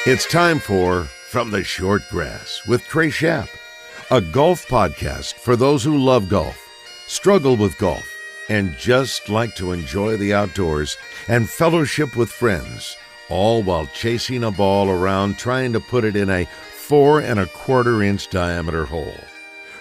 It's time for From the Short Grass with Trey Schaap, a golf podcast for those who love golf, struggle with golf, and just like to enjoy the outdoors and fellowship with friends, all while chasing a ball around trying to put it in a 4 1/4 inch diameter hole.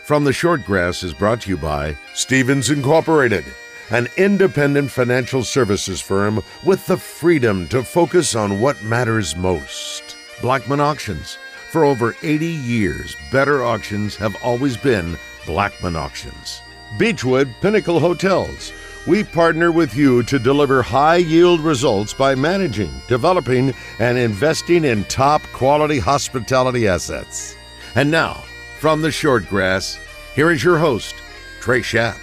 From the Short Grass is brought to you by Stevens Incorporated, an independent financial services firm with the freedom to focus on what matters most. Blackman Auctions. For over 80 years, better auctions have always been Blackman Auctions. Beechwood Pinnacle Hotels. We partner with you to deliver high-yield results by managing, developing, and investing in top-quality hospitality assets. And now, from the Short Grass, here is your host, Trey Schaap.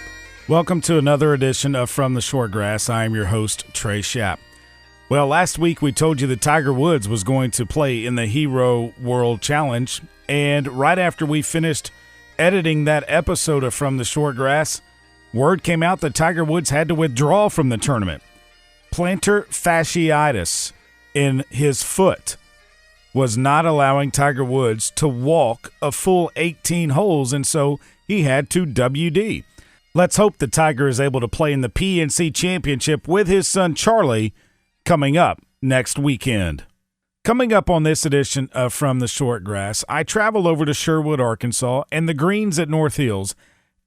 Welcome to another edition of From the Short Grass. I am your host, Trey Schaap. Well, last week we told you that Tiger Woods was going to play in the Hero World Challenge, and right after we finished editing that episode of From the Short Grass, word came out that Tiger Woods had to withdraw from the tournament. Plantar fasciitis in his foot was not allowing Tiger Woods to walk a full 18 holes, and so he had to WD. Let's hope that Tiger is able to play in the PNC Championship with his son Charlie coming up next weekend. Coming up on this edition of From the Short Grass, I travel over to Sherwood, Arkansas, and the greens at North Hills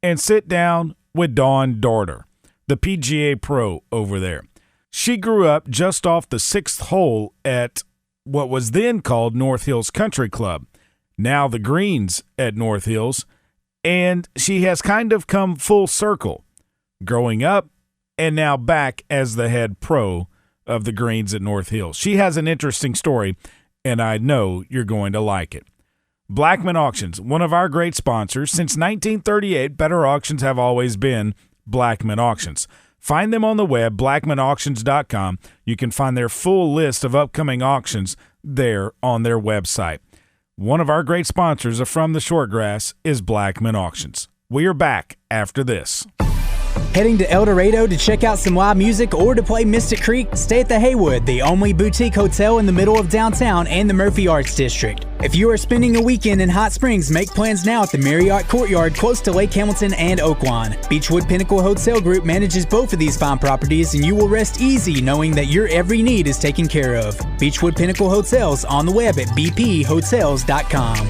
and sit down with Dawn Darter, the PGA pro over there. She grew up just off the 6th hole at what was then called North Hills Country Club, now the greens at North Hills, and she has kind of come full circle, growing up and now back as the head pro of the greens at North Hills. She has an interesting story, and I know you're going to like it. Blackman Auctions, one of our great sponsors. Since 1938, better auctions have always been Blackman Auctions. Find them on the web, blackmanauctions.com. You can find their full list of upcoming auctions there on their website. One of our great sponsors of From the Short Grass is Blackman Auctions. We are back after this. Heading to El Dorado to check out some live music or to play Mystic Creek? Stay at the Haywood, the only boutique hotel in the middle of downtown and the Murphy Arts District. If you are spending a weekend in Hot Springs, make plans now at the Marriott Courtyard close to Lake Hamilton and Oaklawn. Beechwood Pinnacle Hotel Group manages both of these fine properties, and you will rest easy knowing that your every need is taken care of. Beechwood Pinnacle Hotels on the web at bphotels.com.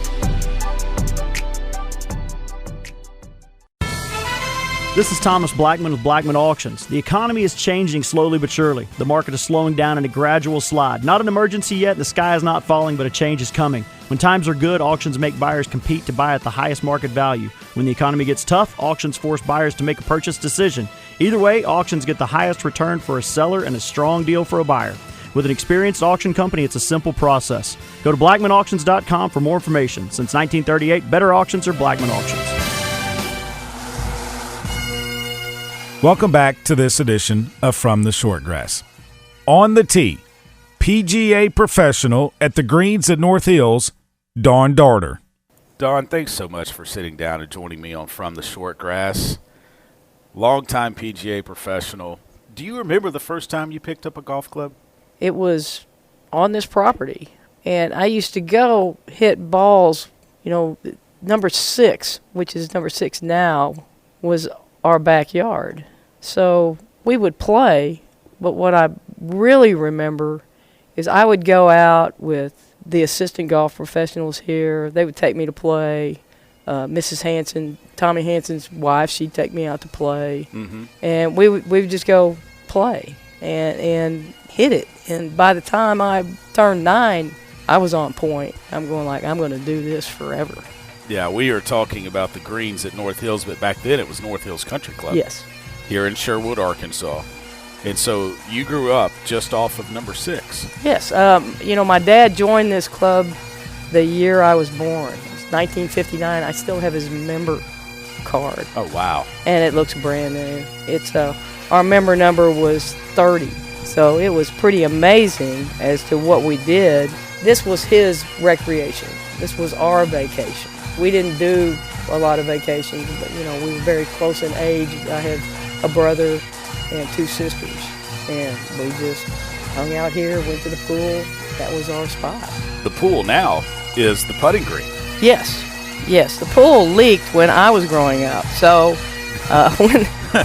This is Thomas Blackman with Blackman Auctions. The economy is changing slowly but surely. The market is slowing down in a gradual slide. Not an emergency yet, the sky is not falling, but a change is coming. When times are good, auctions make buyers compete to buy at the highest market value. When the economy gets tough, auctions force buyers to make a purchase decision. Either way, auctions get the highest return for a seller and a strong deal for a buyer. With an experienced auction company, it's a simple process. Go to blackmanauctions.com for more information. Since 1938, better auctions are Blackman Auctions. Welcome back to this edition of From the Short Grass. On the tee, PGA Professional at the greens at North Hills, Dawn Darter. Dawn, thanks so much for sitting down and joining me on From the Short Grass. Longtime PGA Professional. Do you remember the first time you picked up a golf club? It was on this property, and I used to go hit balls, number 6, which is number 6 now, was our backyard. So we would play, but what I really remember is I would go out with the assistant golf professionals here. They would take me to play. Mrs. Hanson, Tommy Hanson's wife, she'd take me out to play. Mm-hmm. And we would just go play and hit it. And by the time I turned 9, I was on point. I'm going to do this forever. Yeah, we are talking about the greens at North Hills, but back then it was North Hills Country Club. Yes. Here in Sherwood, Arkansas. And so you grew up just off of number 6. Yes. My dad joined this club the year I was born. It was 1959. I still have his member card. Oh, wow. And it looks brand new. It's our member number was 30. So it was pretty amazing as to what we did. This was his recreation. This was our vacation. We didn't do a lot of vacations, but, we were very close in age. I had a brother and 2 sisters, and we just hung out here, went to the pool, that was our spot. The pool now is the putting green. Yes. The pool leaked when I was growing up. So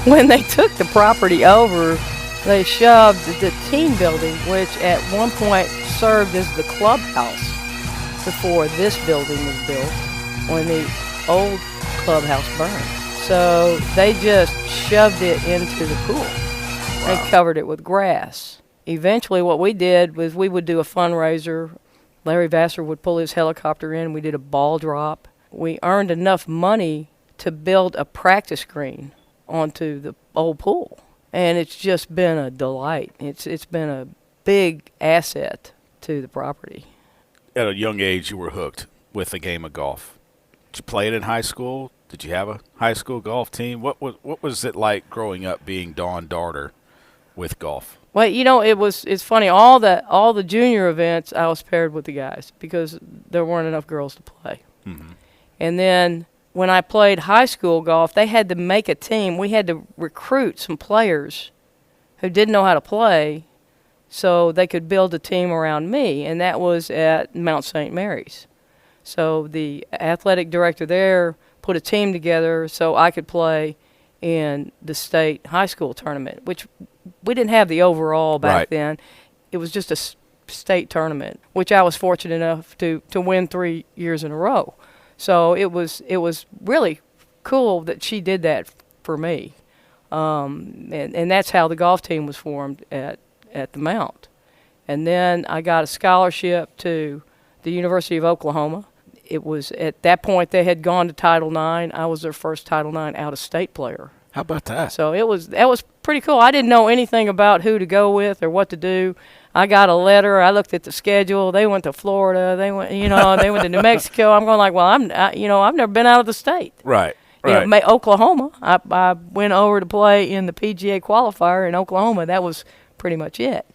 when they took the property over, they shoved the team building, which at one point served as the clubhouse before this building was built, when the old clubhouse burned. So they just shoved it into the pool. Wow. And covered it with grass. Eventually what we did was we would do a fundraiser. Larry Vassar would pull his helicopter in. We did a ball drop. We earned enough money to build a practice green onto the old pool. And it's just been a delight. It's been a big asset to the property. At a young age, you were hooked with the game of golf. Did you play it in high school? Did you have a high school golf team? What was it like growing up being Dawn Darter with golf? Well, it's funny. All the junior events, I was paired with the guys because there weren't enough girls to play. Mm-hmm. And then when I played high school golf, they had to make a team. We had to recruit some players who didn't know how to play so they could build a team around me, and that was at Mount St. Mary's. So the athletic director there put a team together so I could play in the state high school tournament, which we didn't have the overall back then. It was just a state tournament, which I was fortunate enough to win 3 years in a row. So it was really cool that she did that for me, and that's how the golf team was formed at the Mount. And then I got a scholarship to the University of Oklahoma. It was at that point they had gone to Title IX. I was their first Title IX out-of-state player. How about that? So that was pretty cool. I didn't know anything about who to go with or what to do. I got a letter. I looked at the schedule. They went to Florida. They went to New Mexico. I'm going like, well, I've never been out of the state. Right. Oklahoma. I went over to play in the PGA qualifier in Oklahoma. That was pretty much it.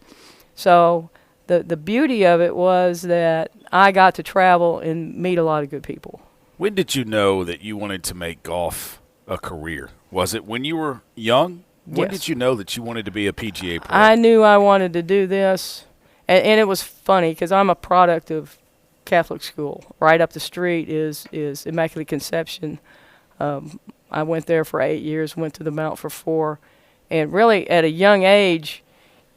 So the beauty of it was that I got to travel and meet a lot of good people. When did you know that you wanted to make golf a career? Was it when you were young? When did you know that you wanted to be a PGA pro? I knew I wanted to do this, and it was funny because I'm a product of Catholic school. Right up the street is Immaculate Conception. I went there for 8 years, went to the Mount for 4, and really at a young age,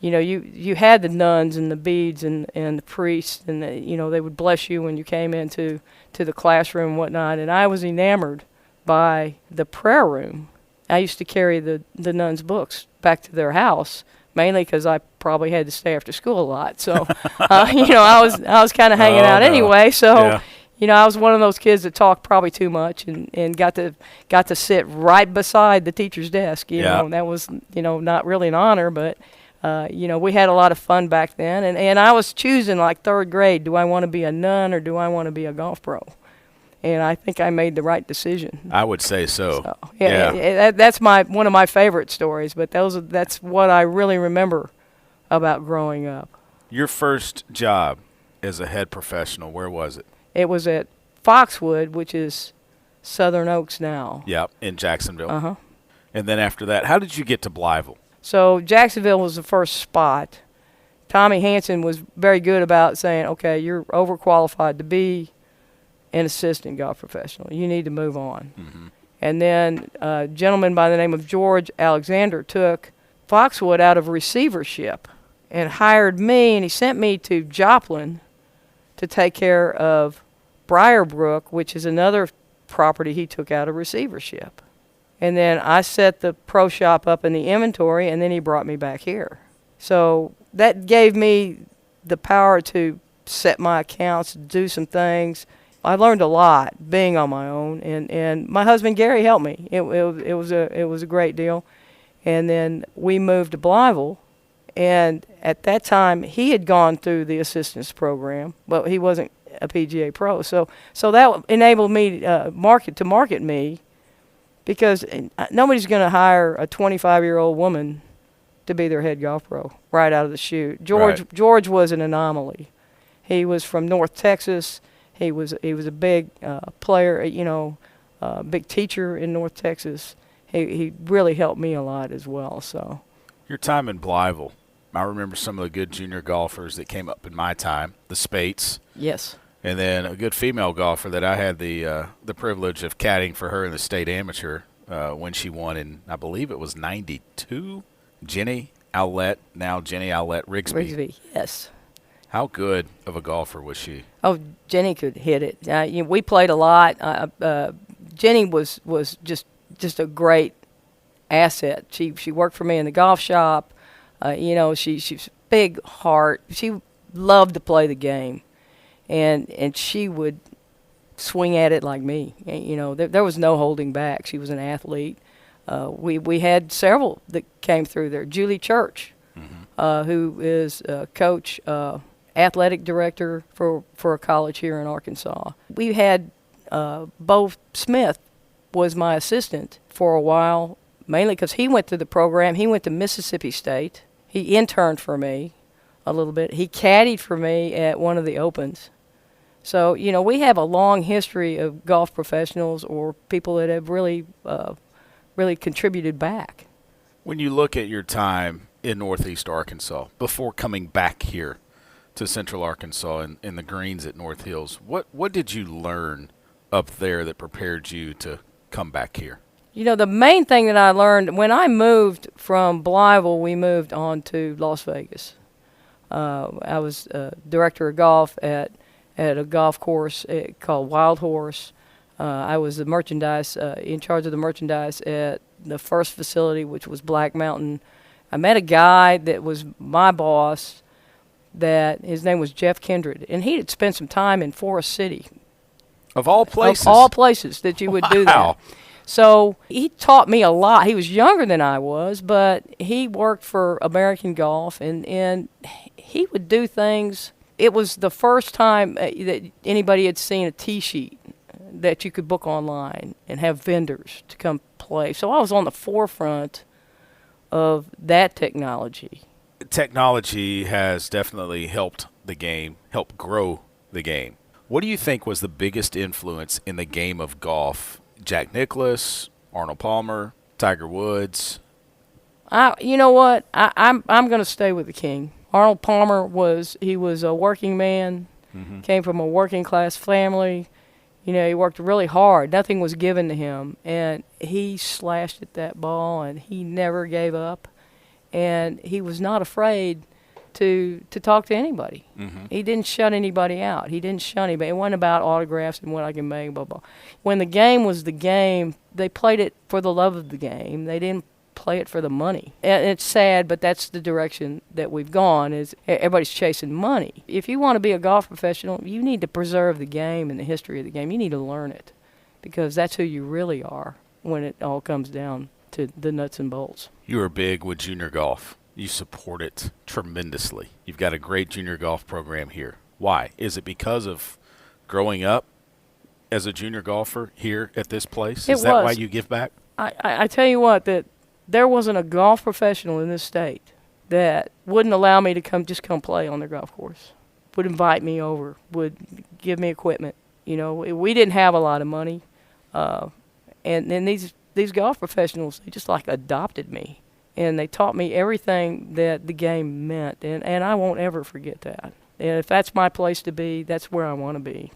you had the nuns and the beads and the priests, and they would bless you when you came into the classroom and whatnot, and I was enamored by the prayer room. I used to carry the nuns' books back to their house, mainly because I probably had to stay after school a lot. So, I was kind of hanging out anyway. So, I was one of those kids that talked probably too much and got to sit right beside the teacher's desk. That was not really an honor, but we had a lot of fun back then. And I was choosing like third grade: do I want to be a nun or do I want to be a golf pro? And I think I made the right decision. I would say so. That's one of my favorite stories. But that's what I really remember about growing up. Your first job as a head professional, where was it? It was at Foxwood, which is Southern Oaks now. Yep, in Jacksonville. Uh-huh. And then after that, how did you get to Blytheville? So Jacksonville was the first spot. Tommy Hansen was very good about saying, okay, you're overqualified to be an assistant golf professional. You need to move on. Mm-hmm. And then a gentleman by the name of George Alexander took Foxwood out of receivership and hired me, and he sent me to Joplin to take care of Briarbrook, which is another property he took out of receivership. And then I set the pro shop up in the inventory, and then he brought me back here. So that gave me the power to set my accounts, do some things. I learned a lot being on my own, and my husband Gary helped me. It was a great deal. And then we moved to Blytheville, and at that time he had gone through the assistance program, but he wasn't a PGA pro. So that enabled me to market me, because nobody's going to hire a 25-year-old woman to be their head golf pro right out of the chute. George was an anomaly. He was from North Texas. He was a big player, big teacher in North Texas. He really helped me a lot as well. So, your time in Blytheville, I remember some of the good junior golfers that came up in my time, the Spates. Yes. And then a good female golfer that I had the privilege of caddying for her in the state amateur when she won in, I believe it was 92, Jenny Owlett, now Jenny Owlett Rigsby. Yes. How good of a golfer was she? Oh, Jenny could hit it. We played a lot. Jenny was just a great asset. She worked for me in the golf shop. She's a big heart. She loved to play the game, and she would swing at it like me. There was no holding back. She was an athlete. We had several that came through there. Julie Church, who is coach, athletic director for a college here in Arkansas. We had Bo Smith was my assistant for a while, mainly because he went to the program. He went to Mississippi State. He interned for me a little bit. He caddied for me at one of the Opens. So, we have a long history of golf professionals or people that have really contributed back. When you look at your time in Northeast Arkansas, before coming back here to Central Arkansas in the greens at North Hills, what did you learn up there that prepared you to come back here? The main thing that I learned, when I moved from Blytheville, we moved on to Las Vegas. I was director of golf at a golf course called Wild Horse. I was the merchandise, in charge of the merchandise at the first facility, which was Black Mountain. I met a guy that was my boss, that his name was Jeff Kindred, and he had spent some time in Forest City. Of all places? Of all places that you would do that. So he taught me a lot. He was younger than I was, but he worked for American Golf, and he would do things. It was the first time that anybody had seen a tee sheet that you could book online and have vendors to come play. So I was on the forefront of that technology. Technology has definitely helped the game, helped grow the game. What do you think was the biggest influence in the game of golf? Jack Nicklaus, Arnold Palmer, Tiger Woods? You know what? I'm going to stay with the king. Arnold Palmer was a working man, came from a working class family. He worked really hard. Nothing was given to him, and he slashed at that ball, and he never gave up, and he was not afraid to talk to anybody. He didn't shut anybody out. He didn't shun anybody. It wasn't about autographs and what I can make, blah, blah. When the game was the game, they played it for the love of the game. They didn't play it for the money. And it's sad, but that's the direction that we've gone, is everybody's chasing money. If you want to be a golf professional, you need to preserve the game and the history of the game. You need to learn it, because that's who you really are when it all comes down to the nuts and bolts. You are big with junior golf. You support it tremendously. You've got a great junior golf program here. Why? Is it because of growing up as a junior golfer here at this place? Is that why you give back? I tell you what, that there wasn't a golf professional in this state that wouldn't allow me to come play on their golf course, would invite me over, would give me equipment. We didn't have a lot of money, and then these golf professionals, they just adopted me. And they taught me everything that the game meant, and I won't ever forget that. And if that's my place to be, that's where I want to be.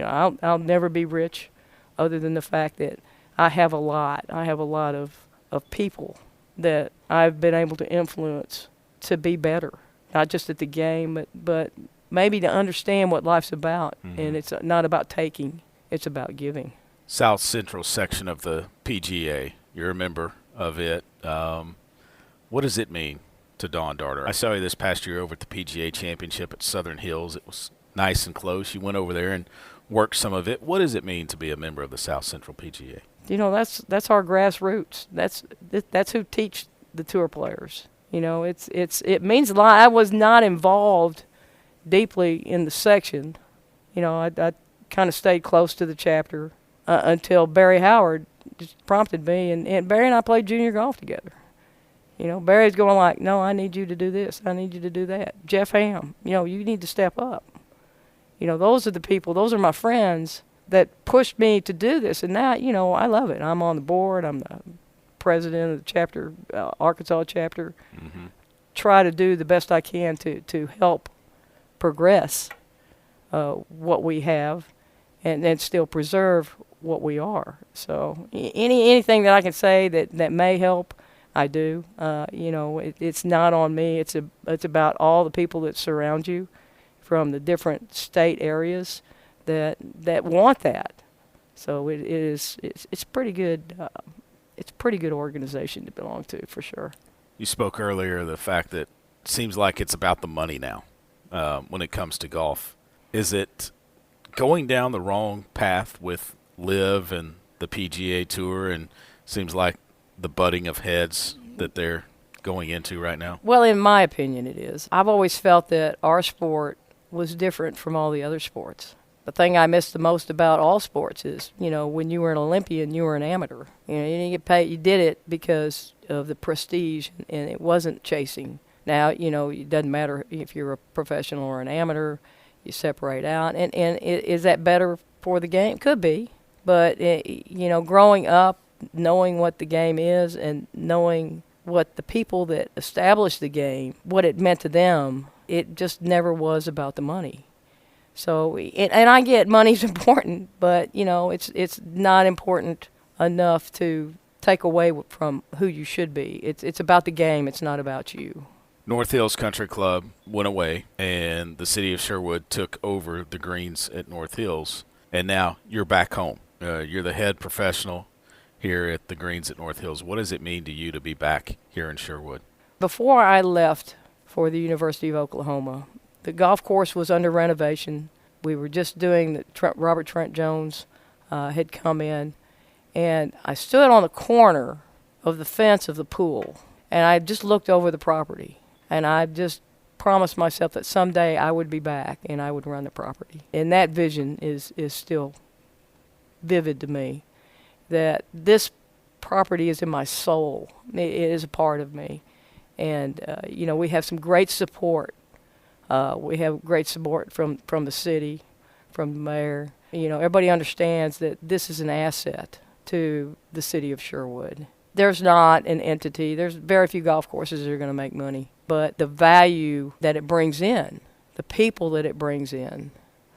I'll never be rich, other than the fact that I have a lot. I have a lot of people that I've been able to influence to be better, not just at the game, but maybe to understand what life's about. And it's not about taking; it's about giving. South Central section of the PGA. You're a member of it. What does it mean to Dawn Darter? I saw you this past year over at the PGA Championship at Southern Hills. It was nice and close. You went over there and worked some of it. What does it mean to be a member of the South Central PGA? That's our grassroots. That's who teach the tour players. It means a lot. I was not involved deeply in the section. I kind of stayed close to the chapter until Barry Howard just prompted me, and Barry and I played junior golf together. Barry's going no, I need you to do this. I need you to do that. Jeff Ham, you need to step up. Those are the people, those are my friends that pushed me to do this. And now, I love it. I'm on the board. I'm the president of the chapter, Arkansas chapter. try to do the best I can to help progress what we have and then still preserve what we are. So anything that I can say that may help, I do. It's not on me. It's about all the people that surround you from the different state areas that want that. So it's pretty good. It's a pretty good organization to belong to, for sure. You spoke earlier of the fact that it seems like it's about the money now when it comes to golf. Is it going down the wrong path with LIV and the PGA Tour, and seems like the butting of heads that they're going into right now? Well, in my opinion, it is. I've always felt that our sport was different from all the other sports. The thing I miss the most about all sports is, when you were an Olympian, you were an amateur. You didn't get paid. You did it because of the prestige, and it wasn't chasing. Now, it doesn't matter if you're a professional or an amateur. You separate out. And is that better for the game? Could be. But, growing up, knowing what the game is and knowing what the people that established the game, what it meant to them, it just never was about the money. So, and I get money's important, but, it's not important enough to take away from who you should be. It's about the game. It's not about you. North Hills Country Club went away, and the city of Sherwood took over the greens at North Hills, and now you're back home. You're the head professional here at the greens at North Hills. What does it mean to you to be back here in Sherwood? Before I left for the University of Oklahoma, the golf course was under renovation. We were just doing Robert Trent Jones had come in, and I stood on the corner of the fence of the pool, and I just looked over the property, and I just promised myself that someday I would be back and I would run the property. And that vision is still vivid to me, that this property is in my soul. It is a part of me. And, we have some great support. We have great support from the city, from the mayor. Everybody understands that this is an asset to the city of Sherwood. There's not an entity. There's very few golf courses that are going to make money. But the value that it brings in, the people that it brings in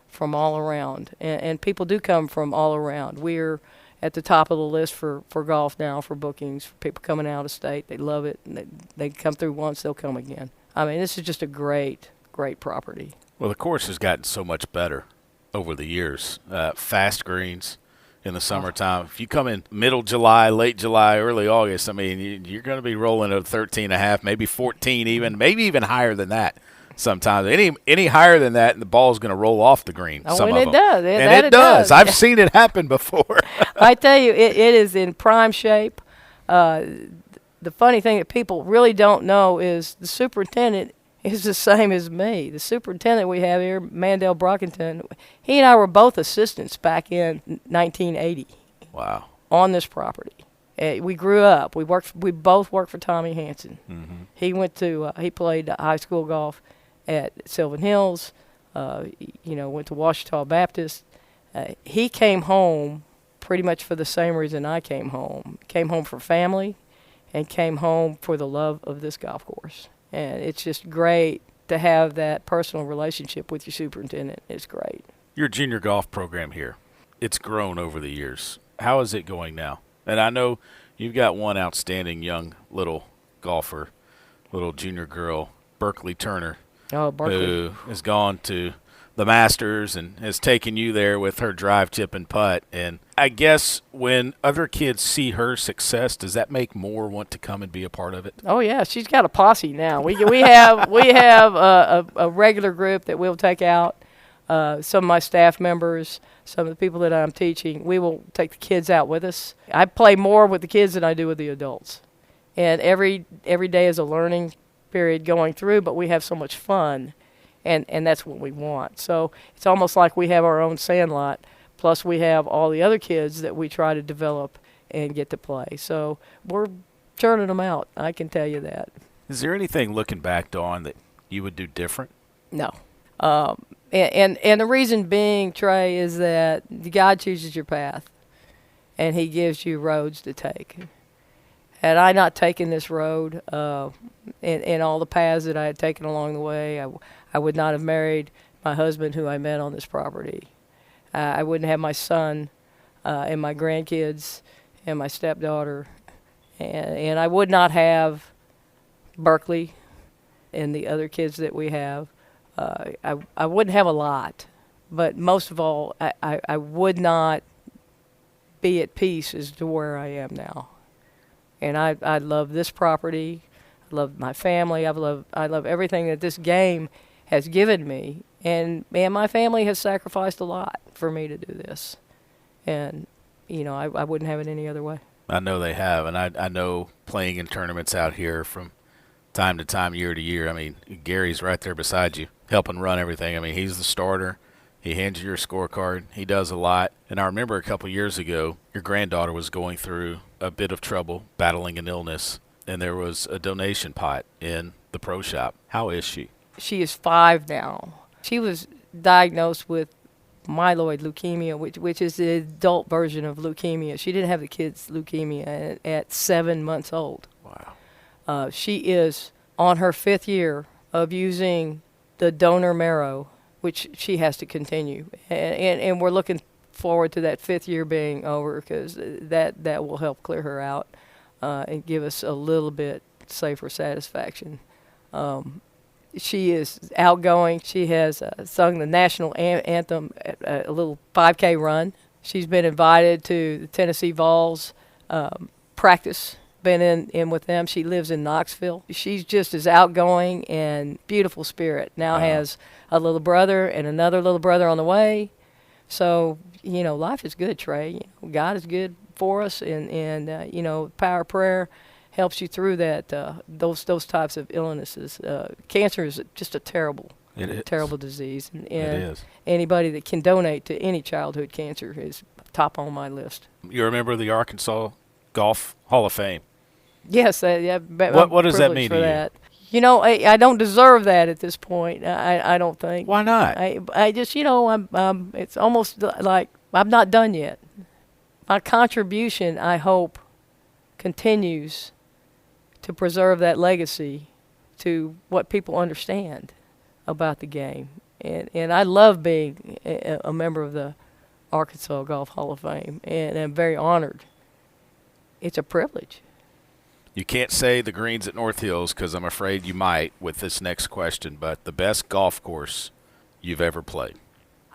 from all around, and people do come from all around. We're at the top of the list for golf now, for bookings, for people coming out of state. They love it. And they come through once, they'll come again. I mean, this is just a great property. Well, the course has gotten so much better over the years. Fast greens in the summertime. If you come in middle July, late July, early August, I mean, you're going to be rolling at 13.5, maybe 14 even, maybe even higher than that sometimes. Any higher than that, and the ball's going to roll off the green. Oh, and it does. And it does. I've seen it happen before. I tell you, it is in prime shape. The funny thing that people really don't know is the superintendent is the same as me. The superintendent we have here, Mandel Brockington, he and I were both assistants back in 1980. Wow. On this property. We grew up. We both worked for Tommy Hansen. Mm-hmm. He played high school golf at Sylvan Hills, went to Ouachita Baptist. He came home pretty much for the same reason I came home. Came home for family and came home for the love of this golf course. And it's just great to have that personal relationship with your superintendent. It's great. Your junior golf program here, it's grown over the years. How is it going now? And I know you've got one outstanding young little golfer, little junior girl, Berkeley Turner, who has gone to the Masters and has taken you there with her drive, chip, and putt. And I guess when other kids see her success, does that make more want to come and be a part of it? Oh yeah, she's got a posse now. We have a regular group that we'll take out. Some of my staff members, some of the people that I'm teaching, we will take the kids out with us. I play more with the kids than I do with the adults. And every day is a learning period going through, but we have so much fun. And that's what we want. So it's almost like we have our own sandlot, plus we have all the other kids that we try to develop and get to play. So we're churning them out, I can tell you that. Is there anything looking back, Dawn, that you would do different? No. And the reason being, Trey, is that God chooses your path, and he gives you roads to take. Had I not taken this road, and all the paths that I had taken along the way. I would not have married my husband who I met on this property. I wouldn't have my son and my grandkids and my stepdaughter. And I would not have Berkeley and the other kids that we have. I wouldn't have a lot. But most of all, I would not be at peace as to where I am now. And I love this property. I love my family. I love everything that this game has given me. And my family has sacrificed a lot for me to do this. And, I wouldn't have it any other way. I know they have, and I know playing in tournaments out here from time to time, year to year. I mean, Gary's right there beside you, helping run everything. I mean, he's the starter. He hands you your scorecard. He does a lot. And I remember a couple years ago, your granddaughter was going through a bit of trouble, battling an illness, and there was a donation pot in the pro shop. How is she? She is 5 now. She was diagnosed with myeloid leukemia, which is the adult version of leukemia. She didn't have the kid's leukemia at 7 months old. Wow. She is on her 5th year of using the donor marrow, which she has to continue. And we're looking forward to that 5th year being over, because that will help clear her out and give us a little bit safer satisfaction. She is outgoing. She has sung the national anthem at a little 5K run. She's been invited to the Tennessee Vols practice, been in with them. She lives in Knoxville. She's just as outgoing and beautiful spirit. Now has a little brother and another little brother on the way. So, life is good, Trey. God is good for us, and power of prayer helps you through that. Those types of illnesses. Cancer is just a terrible disease, and it is. Anybody that can donate to any childhood cancer is top on my list. You're a member of the Arkansas Golf Hall of Fame. Yes, What does that mean to you? I don't deserve that at this point. I don't think. Why not? I just it's almost like I'm not done yet. My contribution, I hope, continues to preserve that legacy to what people understand about the game. And I love being a member of the Arkansas Golf Hall of Fame, and I'm very honored. It's a privilege. You can't say the greens at North Hills, because I'm afraid you might with this next question, but the best golf course you've ever played?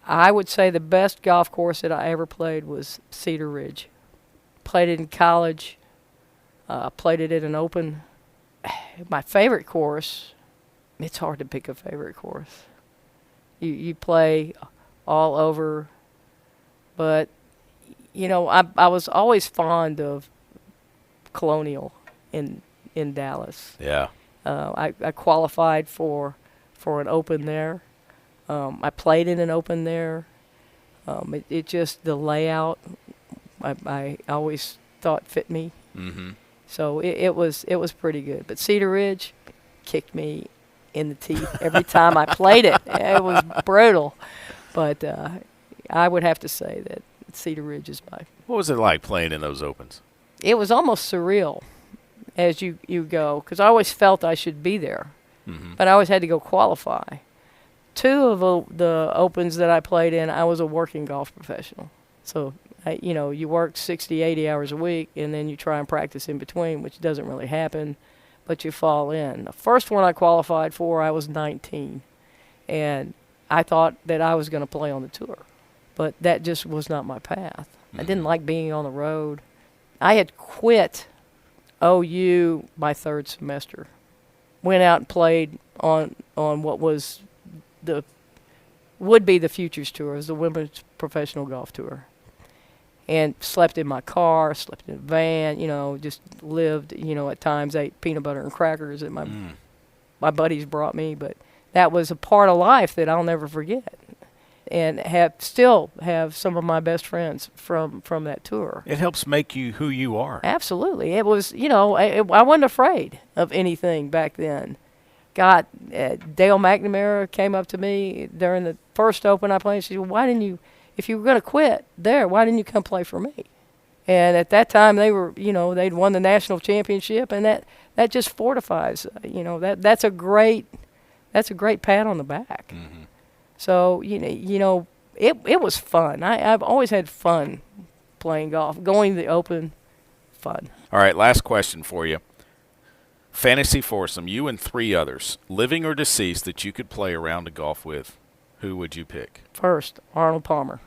I would say the best golf course that I ever played was Cedar Ridge. Played it in college. Played it at an open. My favorite course, it's hard to pick a favorite course. You play all over, but I was always fond of Colonial in Dallas. Yeah. I qualified for an open there. I played in an open there. It just, the layout, I always thought fit me. Mm-hmm. So it was pretty good. But Cedar Ridge kicked me in the teeth every time I played it. It was brutal. But I would have to say that Cedar Ridge is my. What was it like playing in those opens? It was almost surreal as you go, because I always felt I should be there. Mm-hmm. But I always had to go qualify. 2 of the opens that I played in, I was a working golf professional. So you work 60, 80 hours a week, and then you try and practice in between, which doesn't really happen, but you fall in. The first one I qualified for, I was 19, and I thought that I was going to play on the tour, but that just was not my path. I didn't like being on the road. I had quit OU my 3rd semester. Went out and played on what would be the Futures Tour. It was the Women's Professional Golf Tour. And slept in my car, slept in a van, just lived, at times ate peanut butter and crackers that my buddies brought me. But that was a part of life that I'll never forget. And still have some of my best friends from that tour. It helps make you who you are. Absolutely. It was, I wasn't afraid of anything back then. Dale McNamara came up to me during the first Open I played. She said, "Why didn't you, if you were going to quit there, why didn't you come play for me?" And at that time, they were, they'd won the national championship, and that just fortifies. That's a great pat on the back. Mm-hmm. So it was fun. I've always had fun playing golf, going to the Open, fun. All right, last question for you. Fantasy foursome, you and 3 others, living or deceased, that you could play a round of golf with. Who would you pick? First, Arnold Palmer.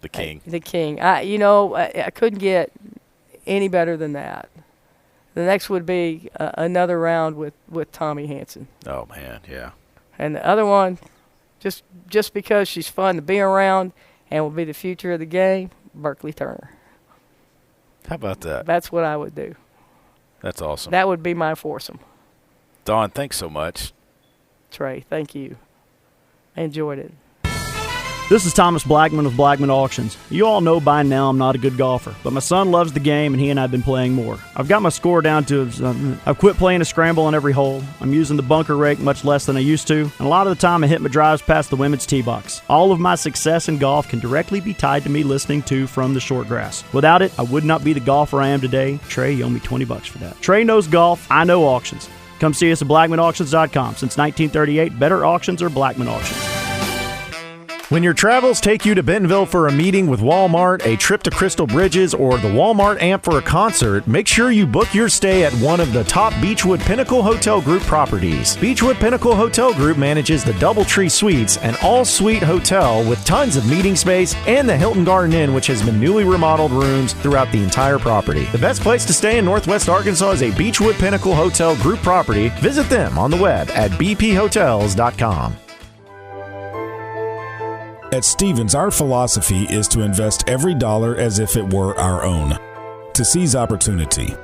The king. The king. I couldn't get any better than that. The next would be another round with Tommy Hansen. Oh, man, yeah. And the other one, just because she's fun to be around and will be the future of the game, Berkeley Turner. How about that? That's what I would do. That's awesome. That would be my foursome. Dawn, thanks so much. Trey, thank you. I enjoyed it. This is Thomas Blackman with Blackman Auctions. You all know by now I'm not a good golfer, but my son loves the game and he and I have been playing more. I've got my score down to, I've quit playing a scramble on every hole. I'm using the bunker rake much less than I used to, and a lot of the time I hit my drives past the women's tee box. All of my success in golf can directly be tied to me listening to From the Short Grass. Without it, I would not be the golfer I am today. Trey, you owe me $20 for that. Trey knows golf, I know auctions. Come see us at BlackmanAuctions.com. Since 1938, better auctions are Blackman Auctions. When your travels take you to Bentonville for a meeting with Walmart, a trip to Crystal Bridges, or the Walmart Amp for a concert, make sure you book your stay at one of the top Beechwood Pinnacle Hotel Group properties. Beechwood Pinnacle Hotel Group manages the Doubletree Suites, an all-suite hotel with tons of meeting space, and the Hilton Garden Inn, which has been newly remodeled rooms throughout the entire property. The best place to stay in Northwest Arkansas is a Beechwood Pinnacle Hotel Group property. Visit them on the web at bphotels.com. At Stevens, our philosophy is to invest every dollar as if it were our own, to seize opportunity,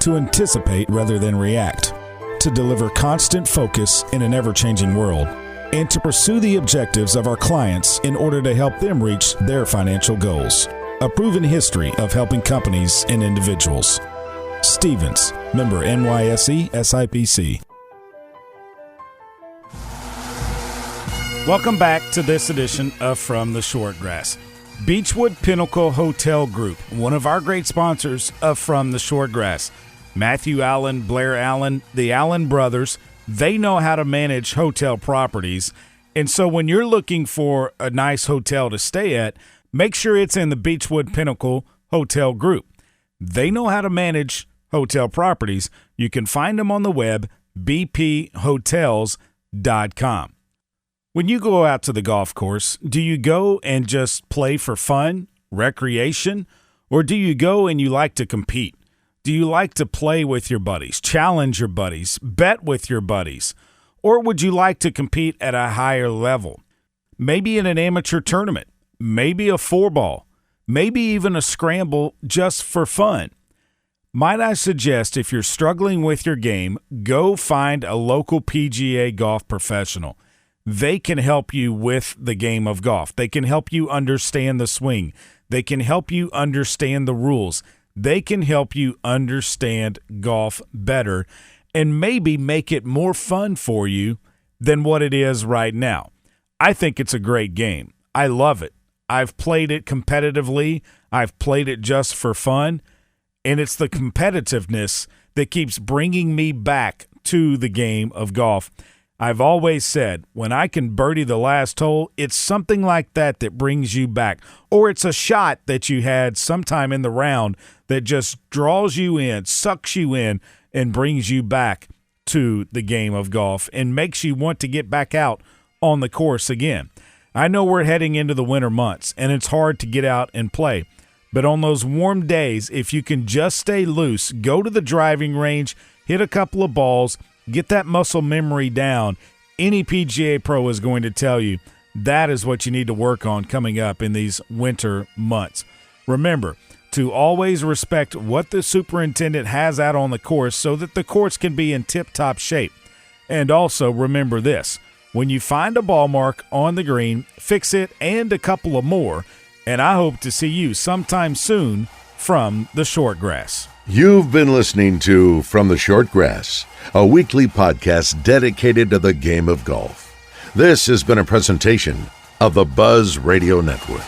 to anticipate rather than react, to deliver constant focus in an ever-changing world, and to pursue the objectives of our clients in order to help them reach their financial goals. A proven history of helping companies and individuals. Stevens, member NYSE SIPC. Welcome back to this edition of From the Short Grass. Beechwood Pinnacle Hotel Group, one of our great sponsors of From the Short Grass. Matthew Allen, Blair Allen, the Allen brothers, they know how to manage hotel properties. And so when you're looking for a nice hotel to stay at, make sure it's in the Beechwood Pinnacle Hotel Group. They know how to manage hotel properties. You can find them on the web, bphotels.com. When you go out to the golf course, do you go and just play for fun, recreation, or do you go and you like to compete? Do you like to play with your buddies, challenge your buddies, bet with your buddies, or would you like to compete at a higher level? Maybe in an amateur tournament, maybe a 4-ball, maybe even a scramble just for fun. Might I suggest if you're struggling with your game, go find a local PGA golf professional. They can help you with the game of golf. They can help you understand the swing. They can help you understand the rules. They can help you understand golf better and maybe make it more fun for you than what it is right now. I think it's a great game. I love it. I've played it competitively. I've played it just for fun. And it's the competitiveness that keeps bringing me back to the game of golf. I've always said, when I can birdie the last hole, it's something like that that brings you back. Or it's a shot that you had sometime in the round that just draws you in, sucks you in, and brings you back to the game of golf and makes you want to get back out on the course again. I know we're heading into the winter months, and it's hard to get out and play. But on those warm days, if you can just stay loose, go to the driving range, hit a couple of balls, get that muscle memory down, any PGA pro is going to tell you that is what you need to work on coming up in these winter months. Remember to always respect what the superintendent has out on the course so that the course can be in tip-top shape. And also remember this, when you find a ball mark on the green, fix it and a couple of more. And I hope to see you sometime soon from the Short Grass. You've been listening to From the Short Grass, a weekly podcast dedicated to the game of golf. This has been a presentation of the Buzz Radio Network.